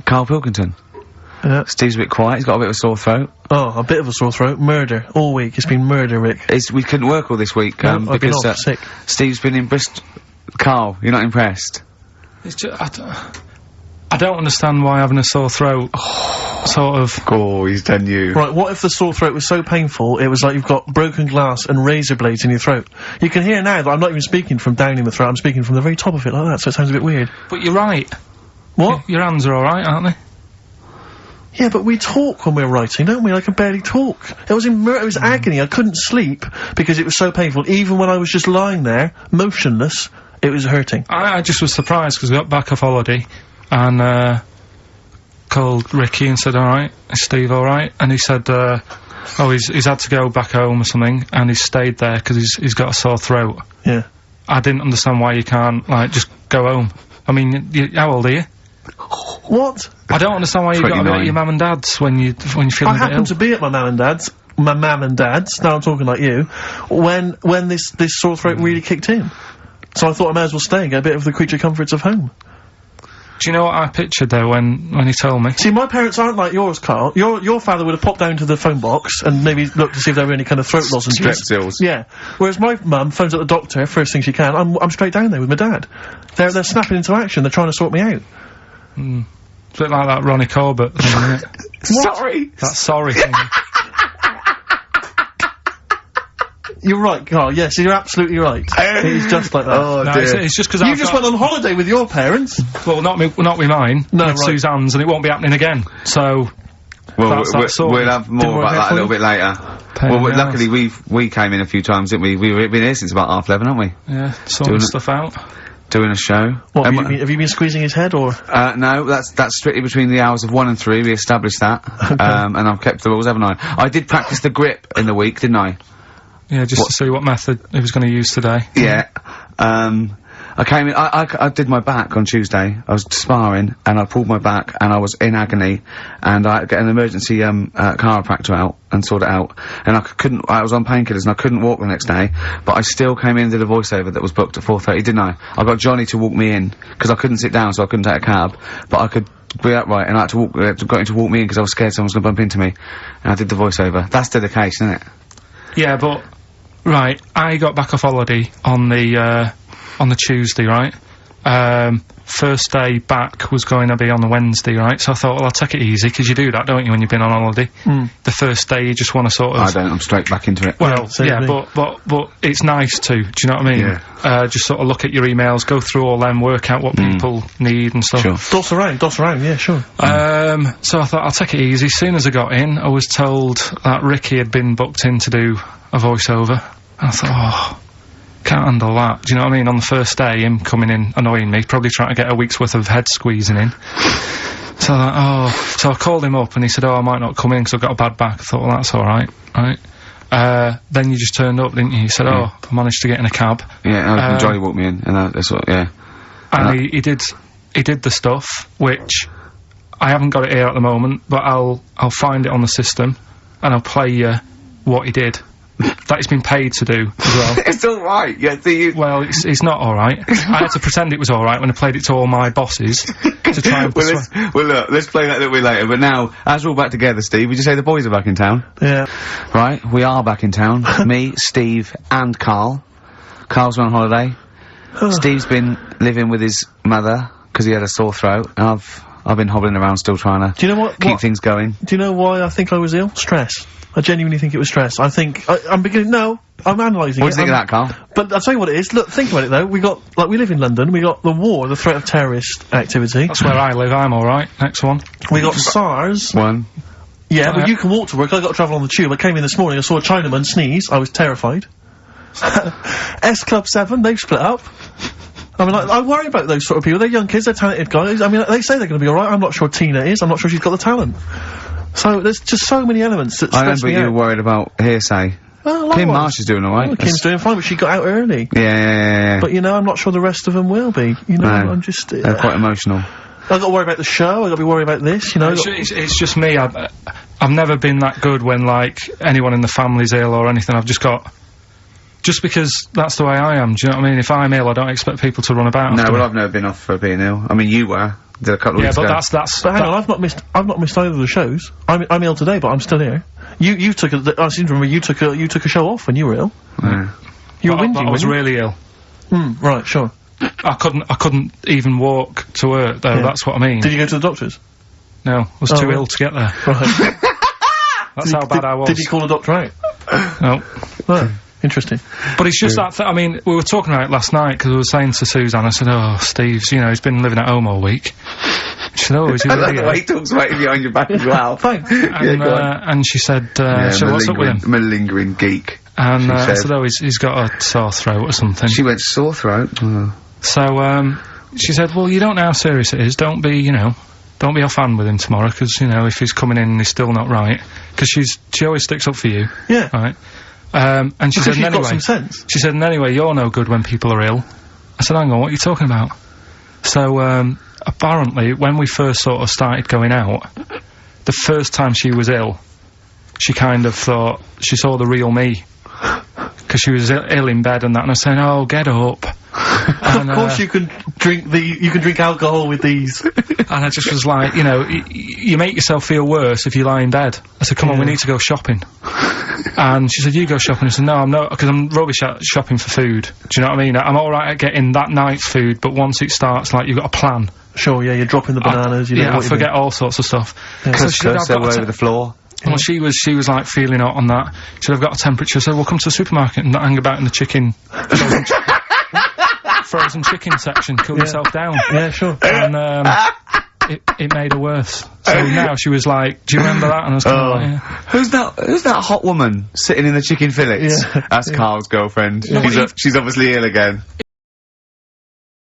Karl Pilkington. Steve's a bit quiet, he's got a bit of a sore throat. Oh, a bit of a sore throat. Murder. All week. It's been murder, Rick. We couldn't work all this week, I've been because, off sick. Steve's been in Bristol. Karl, you're not impressed? It's just, I don't understand why having a sore throat sort of... Oh, he's done you. Right, what if the sore throat was so painful, it was like you've got broken glass and razor blades in your throat? You can hear now that I'm not even speaking from down in the throat, I'm speaking from the very top of it like that, so it sounds a bit weird. But you're right. What? Your hands are alright, aren't they? Yeah, but we talk when we're writing, don't we? I can barely talk. It was agony. I couldn't sleep because it was so painful. Even when I was just lying there, motionless, it was hurting. I just was surprised because we got back off holiday and, called Ricky and said, alright, is Steve alright? And he said, oh, he's had to go back home or something and he's stayed there because he's got a sore throat. Yeah. I didn't understand why you can't, like, just go home. I mean, how old are you? What? I don't understand why you've got to be at your mum and dad's when you're feeling a bit ill. I happened to be at my mum and dad's, now I'm talking like you, when this sore throat really kicked in. So I thought I may as well stay and get a bit of the creature comforts of home. Do you know what I pictured though when he told me? See, my parents aren't like yours, Karl. Your father would have popped down to the phone box and maybe looked to see if there were any kind of throat lozenges. Strepsils. Yeah. Whereas my mum phones at the doctor first thing she can. I'm straight down there with my dad. They're snapping into action. They're trying to sort me out. It's a bit like that Ronnie Corbett thing, isn't it? Sorry! That sorry thing. You're right, Karl. Yes, you're absolutely right. It's just like that. Oh, No, dear. it's just because You just went on holiday with your parents. Well, not with mine. No, with right. Suzanne's, and it won't be happening again. So, Well, that's we'll have more work about out that for a little you? bit later. Pain Well, in the luckily we came in a few times, didn't we? We've been here since about 11:30, haven't we? yeah, sorting stuff out. Doing a show. What, have you been squeezing his head, or? No, that's strictly between the hours of 1 and 3, we established that. Okay. And I've kept the rules, haven't I? I did practice the grip in the week, didn't I? Yeah, just to see what method he was going to use today. Yeah. I came in, I did my back on Tuesday. I was sparring, and I pulled my back, and I was in agony, and I got an emergency, chiropractor out, and sorted it out, and I was on painkillers, and I couldn't walk the next day, but I still came in and did a voiceover that was booked at 4:30, didn't I? I got Johnny to walk me in, because I couldn't sit down, so I couldn't take a cab, but I could be upright, and I had to got him to walk me in, because I was scared someone was gonna bump into me, and I did the voiceover. That's dedication, isn't it? Yeah, but right, I got back off holiday on the Tuesday, right? First day back was going to be on the Wednesday, right? So I thought, well, I'll take it easy, because you do that, don't you, when you've been on holiday? The first day, you just want to sort of... I don't, I'm straight back into it. Well, yeah, but it's nice to, do you know what I mean? Yeah. Just sort of look at your emails, go through all them, work out what people need and stuff. Sure. Doss around, yeah, sure. So I thought, I'll take it easy. As soon as I got in, I was told that Ricky had been booked in to do a voiceover. And I thought, oh... can't handle that. Do you know what I mean? On the first day, him coming in annoying me, probably trying to get a week's worth of head squeezing in. So I thought, so I called him up and he said, oh, I might not come in because I've got a bad back. I thought, well, that's alright, right? Then you just turned up, didn't you? He said, oh, I managed to get in a cab. Yeah, Johnny walked me in, and that's what, yeah. And he did the stuff, which I haven't got it here at the moment, but I'll find it on the system and I'll play you what he did. That he's been paid to do as well. It's alright, yeah, Well, it's not alright. I had to pretend it was alright when I played it to all my bosses to try and well, look, let's play that a little bit later, but now, as we're all back together, Steve, would you say the boys are back in town? Yeah. Right, we are back in town. Me, Steve, and Karl. Karl's been on holiday. Steve's been living with his mother, because he had a sore throat, and I've been hobbling around still trying to Do you know what? keep things going. Do you know why I think I was ill? Stress. I genuinely think it was stress. I think, I'm beginning, no, I'm analysing it. What do you think of that, Karl? But I'll tell you what it is. Look, think about it though. We live in London, we got the war, the threat of terrorist activity. That's where I live, I'm alright. Next one. We got SARS. One. Yeah, but you can walk to work, I got to travel on the tube. I came in this morning, I saw a Chinaman sneeze, I was terrified. S Club 7, they've split up. I mean, I worry about those sort of people. They're young kids, they're talented guys. I mean, they say they're gonna be alright. I'm not sure Tina is. I'm not sure she's got the talent. So, there's just so many elements that stress me out. I remember you were worried about hearsay. Well, Kim Marsh is doing alright. Well, Kim's doing fine, but she got out early. Yeah. But, you know, I'm not sure the rest of them will be. You know, No. I'm just... They're quite emotional. I've got to worry about the show, I've got to be worried about this, you know. It's just me, I've never been that good when, like, anyone in the family's ill or anything. I've just got... Just because that's the way I am, do you know what I mean? If I'm ill, I don't expect people to run about. No, well, I've never been off for being ill. I mean, you were. Did a couple of Yeah, weeks but ago. that's. But hang on, I've not missed either of the shows. I'm ill today, but I'm still here. You took I seem to remember you took a show off when you were ill. Yeah. You were But whinging, I was weren't really ill. you? Right, sure. I couldn't even walk to work though. Yeah. That's what I mean. Did you go to the doctors? No, I was Oh, too right. ill to get there. Right. That's how bad I was. Did you call a doctor out? No. Right. Interesting. But it's just that, I mean, we were talking about it last night, because I was saying to Suzanne, I said, oh, Steve's, you know, he's been living at home all week. She said, oh, is he I like really the ill? way he talks about you behind your back as well. Fine. And, go on. and she said, Yeah, so what's up with him? malingering geek. And I said. said, oh, he's got a sore throat or something. She went sore throat. Oh. So, she said, well, you don't know how serious it is. Don't be, you know, don't be offhand with him tomorrow, because, you know, if he's coming in and he's still not right. Because she always sticks up for you. Yeah. Right? And she Because said, you've and anyway, got some sense. she said, and anyway, you're no good when people are ill. I said, hang on, what are you talking about? So, apparently, when we first sort of started going out, the first time she was ill, she kind of thought, she saw the real me. Because she was ill in bed and that, and I was saying, oh, get up. And, Of course you can drink alcohol with these. and I just was like, you know, you make yourself feel worse if you lie in bed. I said, come on, we need to go shopping. And she said, you go shopping. I said, no, I'm not, because I'm rubbish at shopping for food. Do you know what I mean? I'm alright at getting that night's food, but once it starts, like, you've got a plan. Sure, yeah, you're dropping the bananas, you know Yeah, what I you forget mean. all sorts of stuff. Yeah. So she said, I've got all a over the floor. well, she was like feeling hot on that. She said, I've got a temperature. So we'll come to the supermarket and not hang about in the chicken, frozen chicken section. Cool yourself down. Yeah, sure. And, it made her worse. So now she was like, do you remember that? And I was kind of like, yeah. Who's that hot woman sitting in the chicken fillets? Yeah. That's Karl's girlfriend. No, She's obviously ill again.